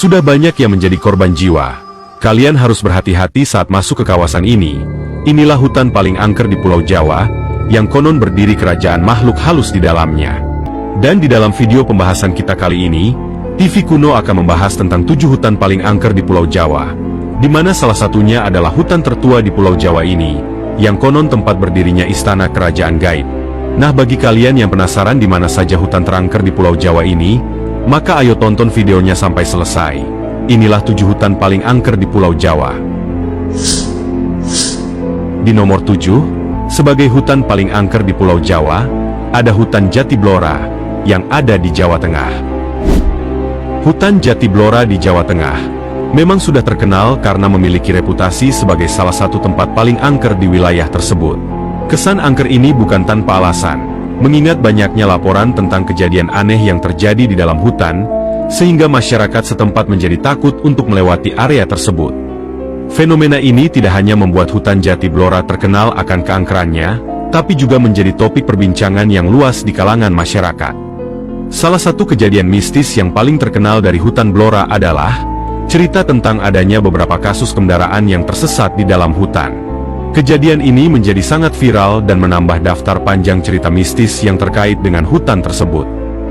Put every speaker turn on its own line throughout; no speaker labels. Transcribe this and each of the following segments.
Sudah banyak yang menjadi korban jiwa. Kalian harus berhati-hati saat masuk ke kawasan ini. Inilah hutan paling angker di Pulau Jawa, yang konon berdiri kerajaan makhluk halus di dalamnya. Dan di dalam video pembahasan kita kali ini, TV Kuno akan membahas tentang 7 hutan paling angker di Pulau Jawa, di mana salah satunya adalah hutan tertua di Pulau Jawa ini, yang konon tempat berdirinya istana kerajaan gaib. Nah, bagi kalian yang penasaran di mana saja hutan terangker di Pulau Jawa ini, maka ayo tonton videonya sampai selesai. Inilah 7 hutan paling angker di Pulau Jawa. Di nomor 7, sebagai hutan paling angker di Pulau Jawa, ada hutan Jati Blora, yang ada di Jawa Tengah. Hutan Jati Blora di Jawa Tengah memang sudah terkenal karena memiliki reputasi sebagai salah satu tempat paling angker di wilayah tersebut. Kesan angker ini bukan tanpa alasan, mengingat banyaknya laporan tentang kejadian aneh yang terjadi di dalam hutan, sehingga masyarakat setempat menjadi takut untuk melewati area tersebut. Fenomena ini tidak hanya membuat hutan Jati Blora terkenal akan keangkerannya, tapi juga menjadi topik perbincangan yang luas di kalangan masyarakat. Salah satu kejadian mistis yang paling terkenal dari hutan Blora adalah cerita tentang adanya beberapa kasus kendaraan yang tersesat di dalam hutan. Kejadian ini menjadi sangat viral dan menambah daftar panjang cerita mistis yang terkait dengan hutan tersebut.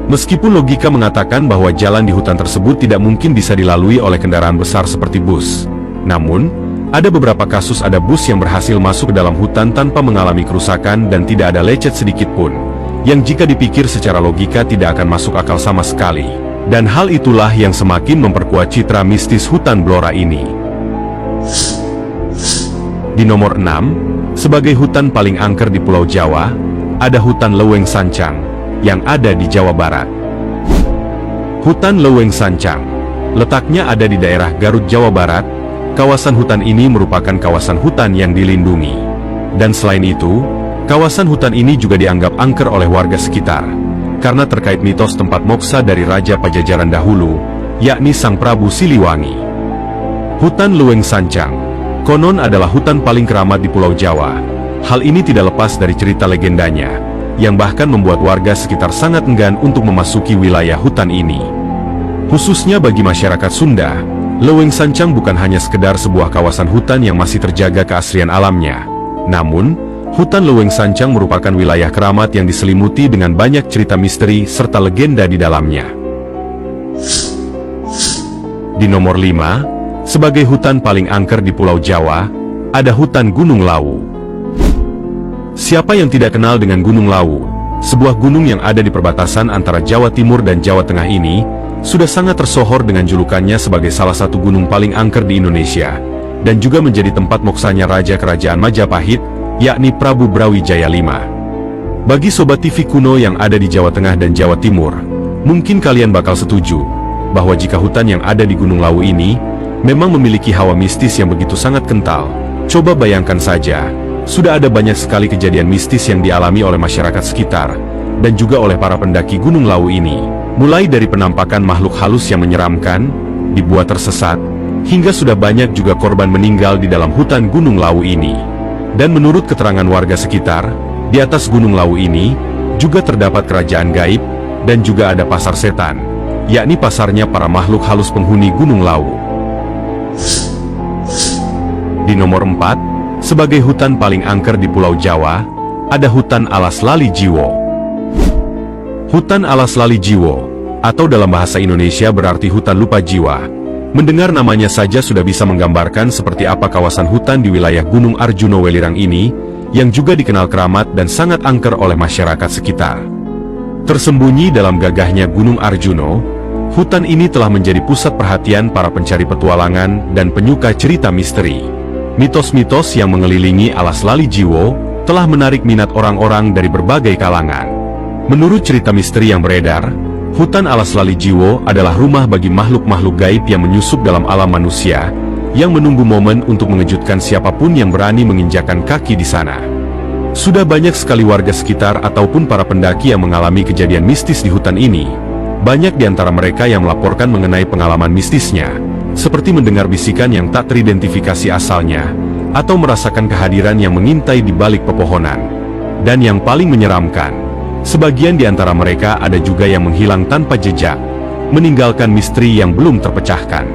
Meskipun logika mengatakan bahwa jalan di hutan tersebut tidak mungkin bisa dilalui oleh kendaraan besar seperti bus. Namun, ada beberapa kasus ada bus yang berhasil masuk ke dalam hutan tanpa mengalami kerusakan dan tidak ada lecet sedikit pun, yang jika dipikir secara logika tidak akan masuk akal sama sekali. Dan hal itulah yang semakin memperkuat citra mistis hutan Blora ini. Di nomor 6, sebagai hutan paling angker di Pulau Jawa, ada hutan Leweng Sancang, yang ada di Jawa Barat. Hutan Leweng Sancang letaknya ada di daerah Garut, Jawa Barat. Kawasan hutan ini merupakan kawasan hutan yang dilindungi. Dan selain itu, kawasan hutan ini juga dianggap angker oleh warga sekitar, karena terkait mitos tempat moksa dari Raja Pajajaran dahulu, yakni Sang Prabu Siliwangi. Hutan Leweng Sancang konon adalah hutan paling keramat di Pulau Jawa. Hal ini tidak lepas dari cerita legendanya, yang bahkan membuat warga sekitar sangat enggan untuk memasuki wilayah hutan ini. Khususnya bagi masyarakat Sunda, Leweng Sancang bukan hanya sekedar sebuah kawasan hutan yang masih terjaga keaslian alamnya. Namun, hutan Leweng Sancang merupakan wilayah keramat yang diselimuti dengan banyak cerita misteri serta legenda di dalamnya. Di nomor 5, sebagai hutan paling angker di Pulau Jawa, ada hutan Gunung Lawu. Siapa yang tidak kenal dengan Gunung Lawu, sebuah gunung yang ada di perbatasan antara Jawa Timur dan Jawa Tengah ini, sudah sangat tersohor dengan julukannya sebagai salah satu gunung paling angker di Indonesia, dan juga menjadi tempat moksanya Raja Kerajaan Majapahit, yakni Prabu Brawijaya V. Bagi Sobat TV Kuno yang ada di Jawa Tengah dan Jawa Timur, mungkin kalian bakal setuju, bahwa jika hutan yang ada di Gunung Lawu ini, memang memiliki hawa mistis yang begitu sangat kental. Coba bayangkan saja, sudah ada banyak sekali kejadian mistis yang dialami oleh masyarakat sekitar, dan juga oleh para pendaki Gunung Lawu ini. Mulai dari penampakan makhluk halus yang menyeramkan, dibuat tersesat, hingga sudah banyak juga korban meninggal di dalam hutan Gunung Lawu ini. Dan menurut keterangan warga sekitar, di atas Gunung Lawu ini, juga terdapat kerajaan gaib, dan juga ada pasar setan, yakni pasarnya para makhluk halus penghuni Gunung Lawu. Di nomor 4, sebagai hutan paling angker di Pulau Jawa, ada hutan Alas Lali Jiwo. Hutan Alas Lali Jiwo, atau dalam bahasa Indonesia berarti hutan lupa jiwa. Mendengar namanya saja sudah bisa menggambarkan seperti apa kawasan hutan di wilayah Gunung Arjuno Welirang ini, yang juga dikenal keramat dan sangat angker oleh masyarakat sekitar. Tersembunyi dalam gagahnya Gunung Arjuno, hutan ini telah menjadi pusat perhatian para pencari petualangan dan penyuka cerita misteri. Mitos-mitos yang mengelilingi Alas Lali Jiwo telah menarik minat orang-orang dari berbagai kalangan. Menurut cerita misteri yang beredar, hutan Alas Lali Jiwo adalah rumah bagi makhluk-makhluk gaib yang menyusup dalam alam manusia, yang menunggu momen untuk mengejutkan siapapun yang berani menginjakan kaki di sana. Sudah banyak sekali warga sekitar ataupun para pendaki yang mengalami kejadian mistis di hutan ini. Banyak di antara mereka yang melaporkan mengenai pengalaman mistisnya, seperti mendengar bisikan yang tak teridentifikasi asalnya, atau merasakan kehadiran yang mengintai di balik pepohonan. Dan yang paling menyeramkan, sebagian di antara mereka ada juga yang menghilang tanpa jejak, meninggalkan misteri yang belum terpecahkan.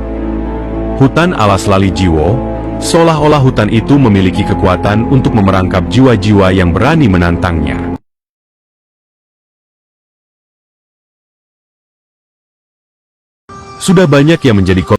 Hutan alas Lali Jiwo, seolah-olah hutan itu memiliki kekuatan untuk memerangkap jiwa-jiwa yang berani menantangnya. Sudah banyak yang menjadi